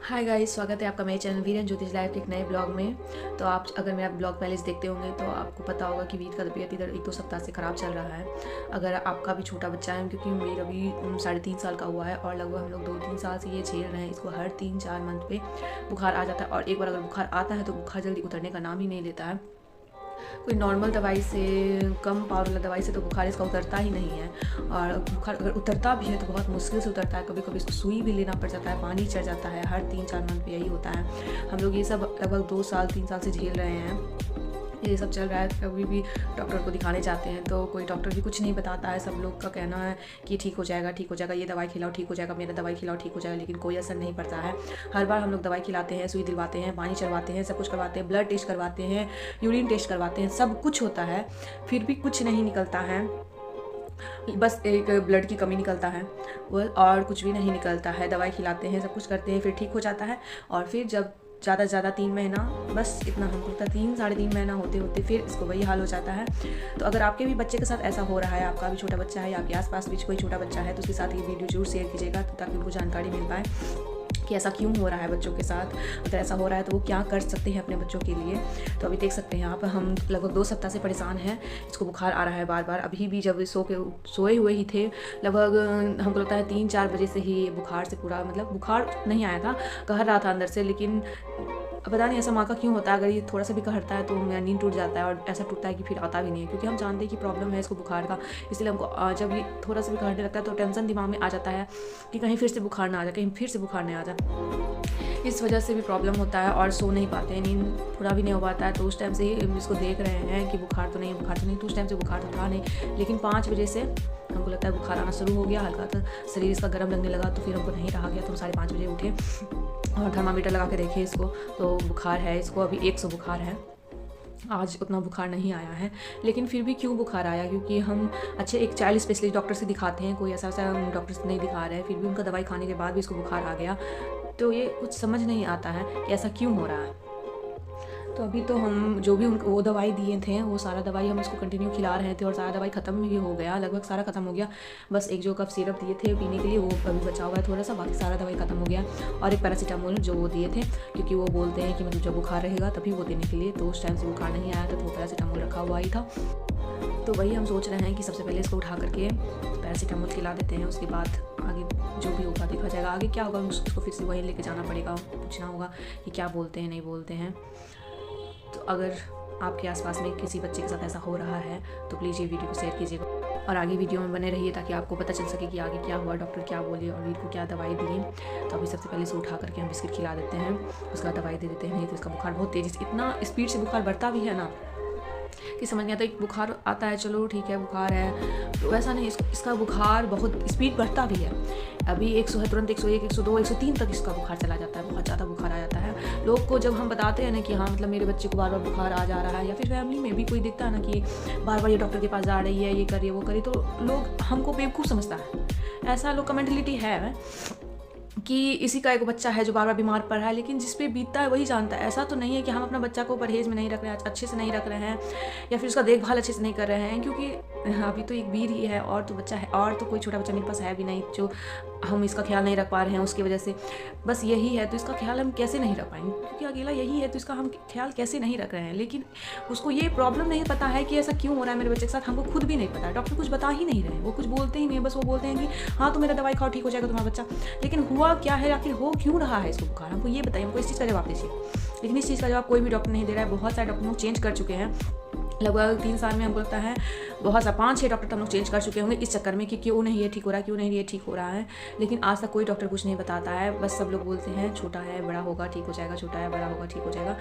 Hi guys, स्वागत है आपका मेरे चैनल वीरेन ज्योतिष लाइफ के एक नए ब्लॉग में। तो आप अगर मेरा ब्लॉग पहले से देखते होंगे तो आपको पता होगा कि वीर का तबीयत इधर 1-2 सप्ताह से ख़राब चल रहा है। अगर आपका भी छोटा बच्चा है, क्योंकि वीर अभी 3.5 साल का हुआ है और लगभग हम लोग 2-3 साल से ये झेल रहे हैं। इसको हर 3-4 मंथ पे बुखार आ जाता है और एक बार अगर बुखार आता है तो बुखार जल्दी उतरने का नाम ही नहीं लेता है। कोई नॉर्मल दवाई से, कम पावर वाला दवाई से तो बुखार इसका उतरता ही नहीं है। और बुखार अगर उतरता भी है तो बहुत मुश्किल से उतरता है। कभी कभी इसको सुई भी लेना पड़ जाता है, पानी चढ़ जाता है। हर 3-4 मंथ पे यही होता है। हम लोग ये सब लगभग 2-3 साल से झेल रहे हैं। ये सब चल रहा है। कभी भी डॉक्टर को दिखाने जाते हैं तो कोई डॉक्टर भी कुछ नहीं बताता है। सब लोग का कहना है कि ठीक हो जाएगा, ठीक हो जाएगा, ये दवाई खिलाओ ठीक हो जाएगा, मेरा दवाई खिलाओ ठीक हो जाएगा, लेकिन कोई असर नहीं पड़ता है। हर बार हम लोग दवाई खिलाते हैं, सुई दिलवाते हैं, पानी चढ़वाते हैं, सब कुछ करवाते हैं, ब्लड टेस्ट करवाते हैं, यूरिन टेस्ट करवाते हैं, सब कुछ होता है, फिर भी कुछ नहीं निकलता है। बस एक ब्लड की कमी निकलता है वो, और कुछ भी नहीं निकलता है। दवाई खिलाते हैं, सब कुछ करते हैं, फिर ठीक हो जाता है। और फिर जब ज़्यादा से ज़्यादा 3 महीना, बस इतना हमको लगता है 3-3.5 महीना होते होते फिर इसको वही हाल हो जाता है। तो अगर आपके भी बच्चे के साथ ऐसा हो रहा है, आपका भी छोटा बच्चा है या आपके आसपास भी कोई छोटा बच्चा है, तो उसके साथ ये वीडियो जरूर शेयर कीजिएगा ताकि उनको जानकारी मिल पाए कि ऐसा क्यों हो रहा है बच्चों के साथ। अगर ऐसा हो रहा है तो वो क्या कर सकते हैं अपने बच्चों के लिए। तो अभी देख सकते हैं यहाँ पर हम लगभग 2 सप्ताह से परेशान हैं। इसको बुखार आ रहा है बार बार। अभी भी जब सोए हुए ही थे, लगभग हमको लगता है 3-4 बजे से ही बुखार से पूरा, मतलब बुखार नहीं आया था, कहर रहा था अंदर से, लेकिन पता नहीं ऐसा माँ का क्यों होता है। अगर ये थोड़ा सा भी कहरता है तो मेरा नींद टूट जाता है और ऐसा टूटता है कि फिर आता भी नहीं है, क्योंकि हम जानते हैं कि प्रॉब्लम है इसको बुखार का। इसलिए हमको जब ये थोड़ा सा भी कहरने लगता है तो टेंशन दिमाग में आ जाता है कि कहीं फिर से बुखार ना आ जाए, कहीं फिर से बुखार नहीं आ जाए। इस वजह से भी प्रॉब्लम होता है और सो नहीं पाते हैं, नींद पूरा भी नहीं हो पाता है। तो उस टाइम से ही इसको देख रहे हैं कि बुखार तो नहीं है, बुखार तो नहीं। तो उस टाइम से बुखार तो था नहीं, लेकिन 5 बजे से हमको लगता है बुखार आना शुरू हो गया। हल्का सा शरीर इसका गर्म लगने लगा, तो फिर हमको नहीं रहा गया, तो हम 5:30 बजे उठे और थर्मामीटर लगा के देखे इसको, तो बुखार है इसको, अभी 100 बुखार है। आज उतना बुखार नहीं आया है, लेकिन फिर भी क्यों बुखार आया, क्योंकि हम अच्छे एक चाइल्ड स्पेशलिस्ट डॉक्टर से दिखाते हैं, कोई ऐसा डॉक्टर से नहीं दिखा रहे हैं, फिर भी उनका दवाई खाने के बाद भी इसको बुखार आ गया। तो ये कुछ समझ नहीं आता है कि ऐसा क्यों हो रहा है। तो अभी तो हम जो भी उनको वो दवाई दिए थे, वो सारा दवाई हम इसको कंटिन्यू खिला रहे थे और सारा दवाई ख़त्म भी हो गया, लगभग सारा ख़त्म हो गया। बस एक जो कफ सिरप दिए थे पीने के लिए, वो अभी बचा हुआ है थोड़ा सा, बाकी सारा दवाई ख़त्म हो गया। और एक पैरासीटामोल जो वो दिए थे, क्योंकि वो बोलते हैं कि मतलब जब बुखार रहेगा तभी वो देने के लिए, तो उस टाइम से बुखार नहीं आया था तो वो पैरासीटामोल रखा हुआ ही था। तो वही हम सोच रहे हैं कि सबसे पहले इसको उठा करके पैरासीटामोल खिला देते हैं, उसके बाद आगे जो भी होगा देखा जाएगा। आगे क्या होगा उसको फिर से वहीं लेके जाना पड़ेगा, पूछना होगा कि क्या बोलते हैं नहीं बोलते हैं। तो अगर आपके आसपास में किसी बच्चे के साथ ऐसा हो रहा है तो प्लीज़ ये वीडियो को शेयर कीजिएगा और आगे वीडियो में बने रहिए ताकि आपको पता चल सके कि आगे क्या हुआ, डॉक्टर क्या बोले और वीर को क्या दवाई दी। तो अभी सबसे पहले इसे उठा करके हम बिस्किट खिला देते हैं, उसका दवाई दे देते हैं। नहीं तो इसका बुखार बहुत तेज़ी से, इतना स्पीड से बुखार बढ़ता भी है ना कि समझ नहीं आता। एक बुखार आता है, चलो ठीक है बुखार है, तो वैसा नहीं, इसका बुखार बहुत स्पीड बढ़ता भी है। अभी 100 है, तुरंत 101, 102, 103 तक इसका बुखार चला जाता है, बहुत ज़्यादा बुखार आ जाता है। लोग को जब हम बताते हैं ना कि हाँ मतलब मेरे बच्चे को बार बार बुखार आ जा रहा है, या फिर फैमिली में भी कोई दिखता है ना कि बार बार ये डॉक्टर के पास जा रही है, ये करिए वो करिए, तो लोग हमको बेवकूफ़ समझता है। ऐसा लोग का मेंटलिटी है कि इसी का एक बच्चा है जो बार बार बीमार पड़ रहा है, लेकिन जिस पे बीतता है वही जानता है। ऐसा तो नहीं है कि हम अपना बच्चा को परहेज़ में नहीं रख रहे हैं, अच्छे से नहीं रख रहे हैं, या फिर उसका देखभाल अच्छे से नहीं कर रहे हैं, क्योंकि अभी तो एक वीर ही है और तो बच्चा है, और तो कोई छोटा बच्चा मेरे पास है भी नहीं जो हम इसका ख्याल नहीं रख पा रहे हैं उसकी वजह से। बस यही है, तो इसका ख्याल हम कैसे नहीं रख पाएंगे, क्योंकि अकेला यही है तो इसका हम ख्याल कैसे नहीं रख रहे हैं। लेकिन उसको ये प्रॉब्लम नहीं पता है कि ऐसा क्यों हो रहा है मेरे बच्चे के साथ, हमको खुद भी नहीं पता है। डॉक्टर कुछ बता ही नहीं रहे, वो कुछ बोलते ही नहीं, बस वो बोलते हैं कि हाँ तो मेरा दवाई खाओ ठीक हो जाएगा तुम्हारा बच्चा। लेकिन हुआ क्या है, आखिर हो क्यों रहा है इसको बुखार, हमको ये बताइए, हमको इस चीज़ का जवाब दीजिए। लेकिन इस चीज़ का जवाब कोई भी डॉक्टर नहीं दे रहा है। बहुत सारे डॉक्टर लोग चेंज कर चुके हैं, लगभग 3 साल में हमको लगता है बहुत सा 5-6 डॉक्टर तो हम लोग चेंज कर चुके होंगे इस चक्कर में कि क्यों नहीं ये ठीक हो रहा है, क्यों नहीं ये ठीक हो रहा है। लेकिन आज तक कोई डॉक्टर कुछ नहीं बताता है। बस सब लोग बोलते हैं छोटा है बड़ा होगा ठीक हो जाएगा, छोटा है बड़ा होगा ठीक हो जाएगा,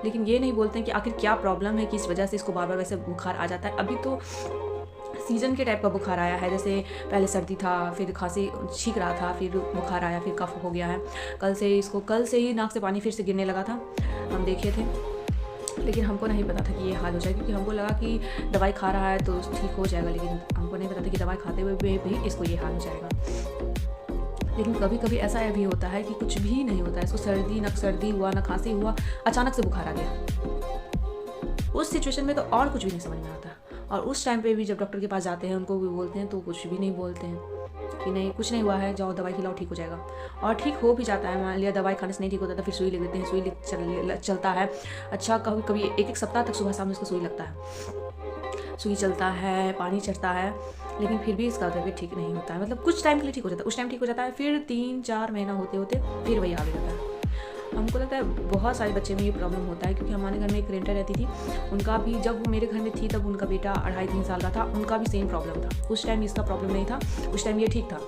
लेकिन ये नहीं बोलते हैं कि आखिर क्या प्रॉब्लम है कि इस वजह से इसको बार बार वैसे बुखार आ जाता है। अभी तो सीजन के टाइप का बुखार आया है, जैसे पहले सर्दी था, फिर खांसी छींक रहा था, फिर बुखार आया, फिर कफ हो गया है। कल से ही नाक से पानी फिर से गिरने लगा था, हम देखे थे, लेकिन हमको नहीं पता था कि ये हाल हो जाए, क्योंकि हमको लगा कि दवाई खा रहा है तो ठीक हो जाएगा, लेकिन हमको नहीं पता था कि दवाई खाते हुए भी इसको ये हाल हो जाएगा। लेकिन कभी कभी ऐसा भी होता है कि कुछ भी नहीं होता है, इसको सर्दी हुआ ना खांसी हुआ, अचानक से बुखार आ गया। उस सिचुएशन में तो और कुछ भी नहीं समझ में आता, और उस टाइम पे भी जब डॉक्टर के पास जाते हैं उनको भी बोलते हैं तो कुछ भी नहीं बोलते हैं। कि नहीं कुछ नहीं हुआ है, जाओ दवाई खिलाओ ठीक हो जाएगा। और ठीक हो भी जाता है, मान लिया दवाई खाने से नहीं ठीक होता तो फिर सुई ले लेते हैं, सुई चलता है। अच्छा कभी कभी एक सप्ताह तक सुबह शाम उसको सुई लगता है, सुई चलता है, पानी चढ़ता है, लेकिन फिर भी इसका तबीयत ठीक नहीं होता है। मतलब कुछ टाइम के लिए ठीक हो जाता है, उस टाइम ठीक हो जाता है, फिर 3-4 महीना होते होते फिर वही आगे जाता है। हमको लगता है बहुत सारे बच्चे में ये प्रॉब्लम होता है, क्योंकि हमारे घर में एक रेंटर रहती थी, उनका भी जब वो मेरे घर में थी तब उनका बेटा 2.5-3 साल का था, उनका भी सेम प्रॉब्लम था। उस टाइम इसका प्रॉब्लम नहीं था, उस टाइम ये ठीक था,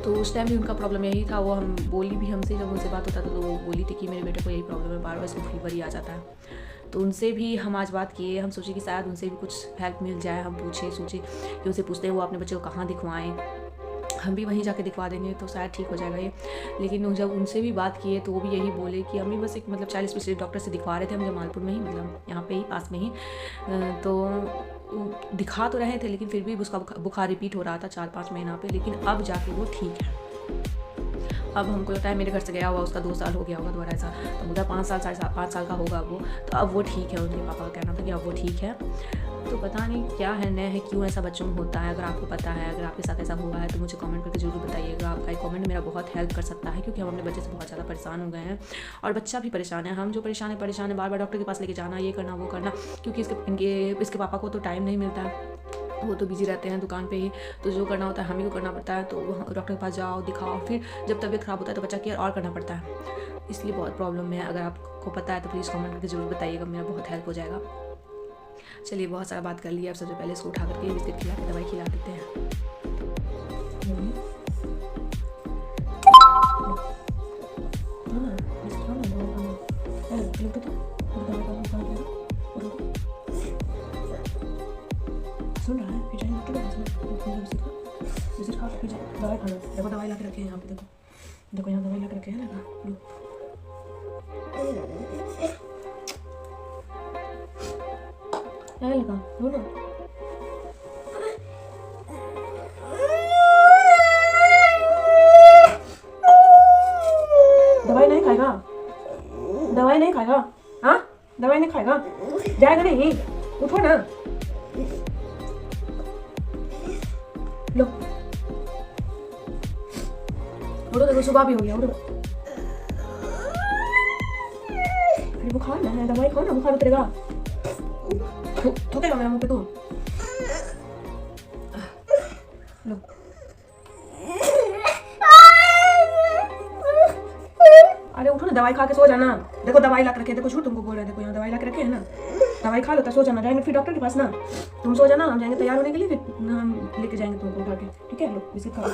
तो उस टाइम भी उनका प्रॉब्लम यही था। वो हम बोली भी हमसे, जब उनसे बात होता था तो वो बोली थी कि मेरे बेटे को यही प्रॉब्लम है, बार बार इसको फीवर ही आ जाता है। तो उनसे भी हम आज बात किए, हम सोचे कि शायद उनसे भी कुछ हेल्प मिल जाए। हम सोचे कि उनसे पूछते हैं वो अपने बच्चे को कहाँ दिखवाएं, हम भी वहीं जाके दिखवा देंगे तो शायद ठीक हो जाएगा ये। लेकिन जब उनसे भी बात किए तो वो भी यही बोले कि हम भी बस एक मतलब चाइल्ड स्पेशलिस्ट डॉक्टर से दिखवा रहे थे हम जमालपुर में ही, मतलब यहाँ पे ही पास में ही, तो दिखा तो रहे थे लेकिन फिर भी उसका बुखार रिपीट हो रहा था 4-5 महीना पे, लेकिन अब जाके वो ठीक है। अब हमको लगता है मेरे घर से गया हुआ उसका 2 साल हो गया होगा दोबारा ऐसा, तो मुझे 5 साल 5.5 साल का होगा वो, तो अब वो ठीक है। उनके पापा का कहना था कि अब वो ठीक है। तो पता नहीं क्या है नया है, क्यों ऐसा बच्चों में होता है। अगर आपको पता है, अगर आपके साथ ऐसा हुआ है तो मुझे कमेंट करके जरूर बताइएगा। आपका एक कमेंट मेरा बहुत हेल्प कर सकता है, क्योंकि हम अपने बच्चे से बहुत ज़्यादा परेशान हो गए हैं और बच्चा भी परेशान है। हम जो परेशान है बार बार डॉक्टर के पास लेके जाना, ये करना वो करना, क्योंकि इसके पापा को तो टाइम नहीं मिलता है, वो तो बिजी रहते हैं दुकान पे ही, तो जो करना होता है हम ही को करना पड़ता है। तो डॉक्टर के पास जाओ, दिखाओ, फिर जब तबीयत ख़राब होता है तो बच्चा केयर और करना पड़ता है, इसलिए बहुत प्रॉब्लम है। अगर आपको पता है तो प्लीज़ कमेंट करके जरूर बताइएगा, मेरा बहुत हेल्प हो जाएगा। चलिए बहुत सारा बात कर लिया, अब सबसे पहले इसको उठा करके बिस्किट खिला के दवाई खिला देते हैं। सुन रहा है, फिर जाएंगे डॉक्टर के पास में, बिस्किट खा फिर जाए दवाई खाना। देखो दवाई ला के रखे हैं यहाँ पे, देखो यहाँ दवाई ला के रखे हैं ना, क्या लगा लो ना, दवाई नहीं खाएगा, दवाई नहीं खाएगा, हाँ दवाई नहीं खाएगा, जाएगा नहीं, उठो ना, लो उठो, देखो सुबह भी हो गया, उठो। अरे बुखार ना है, दवाई खाओ ना, बुखार उतरेगा, थूकेगा मेरा मुंह पे तू, लो अरे उठो ना, दवाई खा के सो जाना। देखो दवाई ला के रखे, देखो झूठ तुमको बोल रहे हैं, देखो यहाँ दवाई ला के रखे है ना, दवाई खा लो तो सो जाना। जाएंगे फिर डॉक्टर के पास ना, तुम सो जाना, हम जाएंगे तैयार होने के लिए, फिर हम लेके जाएंगे तुमको उठा के, ठीक है। लो बिस्किट खा लो,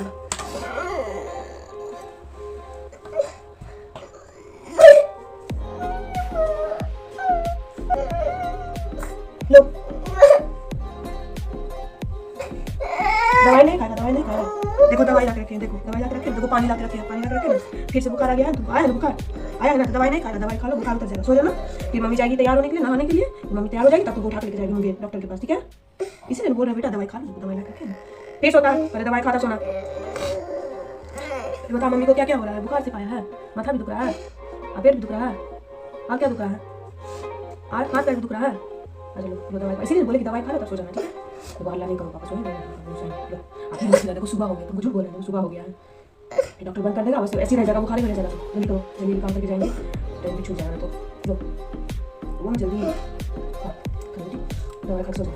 लो दवाई नहीं खाएगा, दवाई नहीं खाएगा, देखो दवाई ला के रखे हैं, देखो दवाई ला के रखे हैं, देखो पानी ला के रखे हैं, पानी ला के रखे हैं, फिर से बुखार आ गया है, तुमको आया ना बुखार, आया है ना, दवाई नहीं खाएगा, दवाई खा लो, बुखार उतर जाएगा, सो जाना। फिर मम्मी जाएगी तैयार होने के लिए, नहाने के लिए, मम्मी तैयार हो जाएगी तब तुमको उठा के लेके जाएगी मम्मी डॉक्टर के पास, ठीक है। इसीलिए बोल रहे बेटा दवाई खा लो, दवाई ला के रखे हैं, फिर सोता है, पहले दवाई खाता सोना। बता मम्मी को क्या क्या हो रहा है, बुखार से पाया है, माथा भी दुख रहा है, पेट भी दुख रहा है, और क्या दुख रहा है, हाथ पैर भी दुख रहा है, अच्छा लो दवाई, इसीलिए बोले कि दवाई खा लो तब सो जाना, ठीक है। तो हल्ला नहीं करो, पापा सोएंगे, देखो सुबह हो गया, तुमको झूठ बोल रहे हैं, सुबह हो गया है, डॉक्टर बंद कर देगा, वैसे ऐसे रह जाएगा, बुखार ही रह जाएगा, जल्दी करो, जल्दी काम करके जाएंगे, टाइम भी छूट जाएगा, तो लो वो ना जल्दी दवाई खा सो जाओ।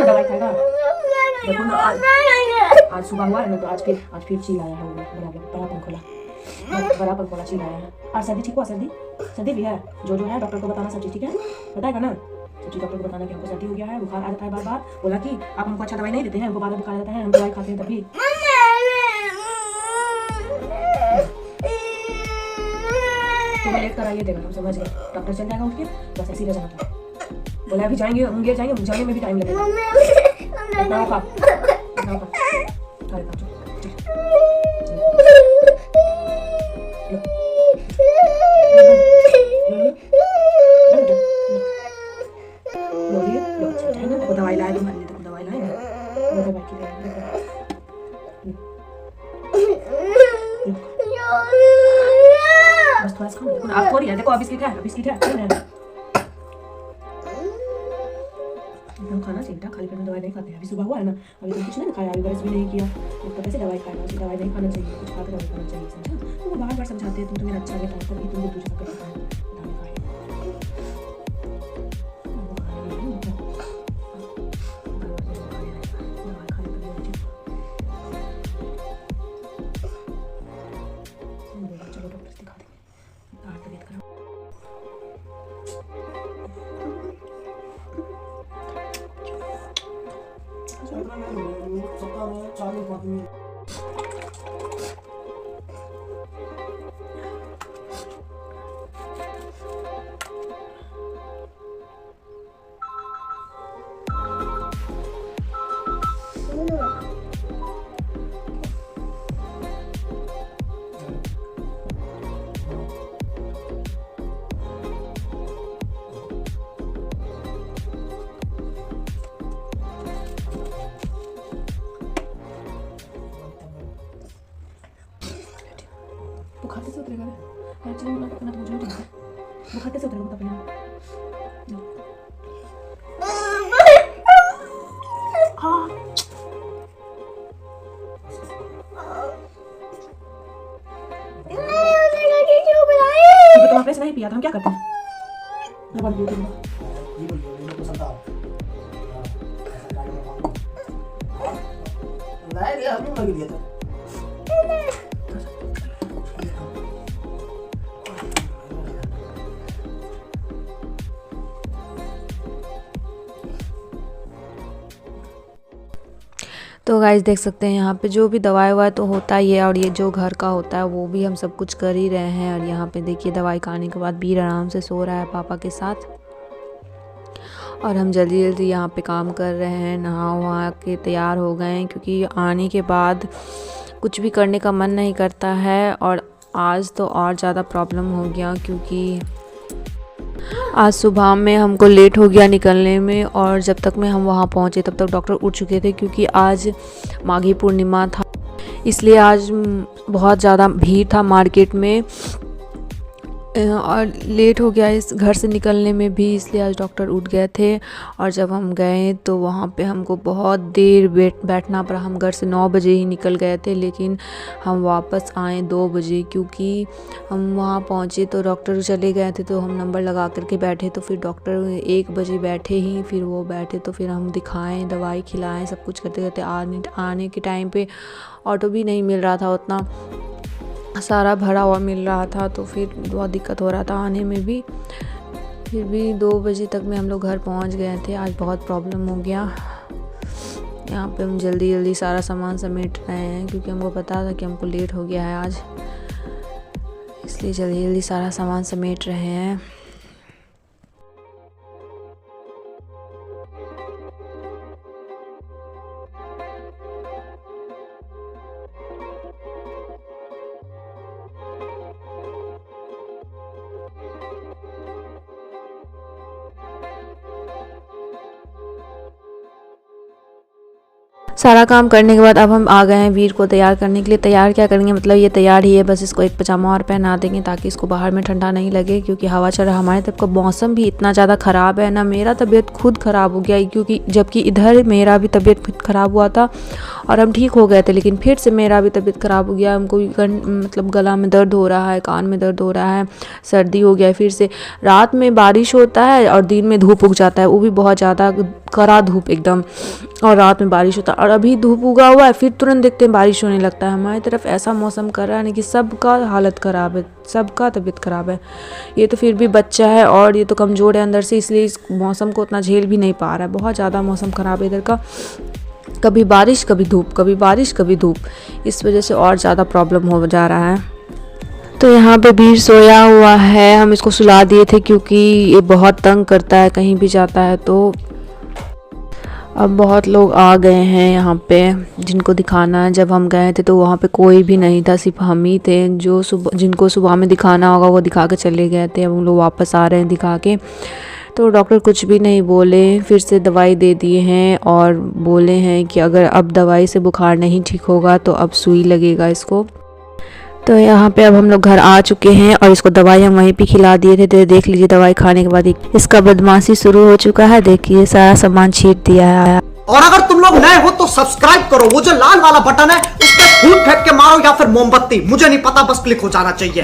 दवाई खाएगा, देखो ना आज सुबह हुआ है ना, तो आज फिर चिल्लाया है, बड़ा पंख खोला चिल्लाया है। और सर्दी ठीक हुआ, सर्दी भी है, जो है डॉक्टर को बताना सब चीज, ठीक है, बताएगा ना सब चीज डॉक्टर को बताना कि हमको सर्दी हो गया है, बुखार आ जाता है बार बार, बोला कि आप हमको अच्छा दवाई नहीं देते हैं, हमको बार बार बुखार आ जाता है, हम दवाई खाते हैं तभी। तो लेट कर आइए, देगा हम समझ गए, डॉक्टर चल जाएगा उठ के, बस ऐसे ही रह जाना था, बोला अभी जाएंगे जाने में भी टाइम लगेगा। दवाई लाए, दवाई लाए ना, बिस्किट है, बिस्किट है, एकदम खाना चाहिए बेटा, खाली पेट में दवाई नहीं खाते हैं। अभी सुबह हुआ है ना, अभी तो कुछ नहीं खाया, अभी ब्रश भी नहीं किया, तो कैसे दवाई खाएगा? उसकी दवाई नहीं खाना चाहिए, कुछ खाकर दवाई खाना चाहिए, समझा? तो वो बार बार समझाते हैं, तुम तो मेरा अच्छा बेटा हो, तभी तुमको दूसरा करता है। चलो डॉक्टर से दिखा देंगे, बाहर तबीयत खराब। वो खाते से उतरेगा ना, चलो ना तो मुझे नहीं जानता, वो खाते से उतरेगा बता पहले। हाँ तो आपने से नहीं पिया था, हम क्या करते हैं? तो गाइस देख सकते हैं यहाँ पे जो भी दवाई ववाई तो होता ही है, और ये जो घर का होता है वो भी हम सब कुछ कर ही रहे हैं। और यहाँ पे देखिए दवाई खाने के बाद वीर आराम से सो रहा है पापा के साथ, और हम जल्दी जल्दी यहाँ पे काम कर रहे हैं, नहा वहा के तैयार हो गए हैं, क्योंकि आने के बाद कुछ भी करने का मन नहीं करता है। और आज तो और ज़्यादा प्रॉब्लम हो गया, क्योंकि आज सुबह में हमको लेट हो गया निकलने में, और जब तक में हम वहाँ पहुँचे तब तक डॉक्टर उठ चुके थे, क्योंकि आज माघी पूर्णिमा था, इसलिए आज बहुत ज़्यादा भीड़ था मार्केट में, और लेट हो गया इस घर से निकलने में भी, इसलिए आज डॉक्टर उठ गए थे। और जब हम गए तो वहाँ पे हमको बहुत देर बैठना पड़ा। हम घर से 9 बजे ही निकल गए थे, लेकिन हम वापस आए 2 बजे, क्योंकि हम वहाँ पहुँचे तो डॉक्टर चले गए थे, तो हम नंबर लगा करके बैठे, तो फिर डॉक्टर 1 बजे बैठे ही, फिर वो बैठे तो फिर हम दिखाएँ, दवाई खिलाएँ, सब कुछ करते करते आने के टाइम पे ऑटो भी नहीं मिल रहा था, उतना सारा भरा हुआ मिल रहा था, तो फिर बहुत दिक्कत हो रहा था आने में भी। फिर भी 2 बजे तक में हम लोग घर पहुंच गए थे। आज बहुत प्रॉब्लम हो गया। यहाँ पे हम जल्दी जल्दी सारा सामान समेट रहे हैं, क्योंकि हमको पता था कि हमको लेट हो गया है आज, इसलिए जल्दी जल्दी सारा सामान समेट रहे हैं। सारा काम करने के बाद अब हम आ गए हैं वीर को तैयार करने के लिए। तैयार क्या करेंगे, मतलब ये तैयार ही है, बस इसको एक पजामा और पहना देंगे ताकि इसको बाहर में ठंडा नहीं लगे, क्योंकि हवा चल रहा है। हमारे तरफ का मौसम भी इतना ज़्यादा ख़राब है ना, मेरा तबीयत खुद ख़राब हो गया, क्योंकि जबकि इधर मेरा भी तबीयत ख़राब हुआ था और हम ठीक हो गए थे, लेकिन फिर से मेरा भी तबीयत ख़राब हो गया। हमको मतलब गला में दर्द हो रहा है, कान में दर्द हो रहा है, सर्दी हो गया। फिर से रात में बारिश होता है और दिन में धूप उग जाता है, वो भी बहुत ज़्यादा कड़ा धूप एकदम, और रात में बारिश होता है। और अभी धूप उगा हुआ है, फिर तुरंत देखते हैं बारिश होने लगता है। हमारी तरफ ऐसा मौसम कर रहा है ना कि सबका हालत ख़राब है, सबका तबीयत ख़राब है। ये तो फिर भी बच्चा है और ये तो कमज़ोर है अंदर से, इसलिए इस मौसम को उतना झेल भी नहीं पा रहा है। बहुत ज़्यादा मौसम ख़राब है इधर का, कभी बारिश कभी धूप, कभी बारिश कभी धूप, इस वजह से और ज़्यादा प्रॉब्लम हो जा रहा है। तो यहाँ पे वीर सोया हुआ है, हम इसको सुला दिए थे क्योंकि ये बहुत तंग करता है कहीं भी जाता है। तो अब बहुत लोग आ गए हैं यहाँ पे जिनको दिखाना है। जब हम गए थे तो वहाँ पे कोई भी नहीं था, सिर्फ हम ही थे। जो जिनको सुबह में दिखाना होगा वो दिखा के चले गए थे। अब हम लोग वापस आ रहे हैं दिखा के। तो डॉक्टर कुछ भी नहीं बोले, फिर से दवाई दे दिए हैं और बोले हैं कि अगर अब दवाई से बुखार नहीं ठीक होगा तो अब सुई लगेगा इसको। तो यहाँ पे अब हम लोग घर आ चुके हैं और इसको दवाई हम वहीं पे खिला दिए थे। तो देख लीजिए दवाई खाने के बाद इसका बदमाशी शुरू हो चुका है। देखिए सारा सामान छीट दिया है। और अगर तुम लोग नए हो तो सब्सक्राइब करो, वो जो लाल वाला बटन है उस पर फूट फेंक के मारो या फिर मोमबत्ती, मुझे नहीं पता, बस क्लिक हो जाना चाहिए।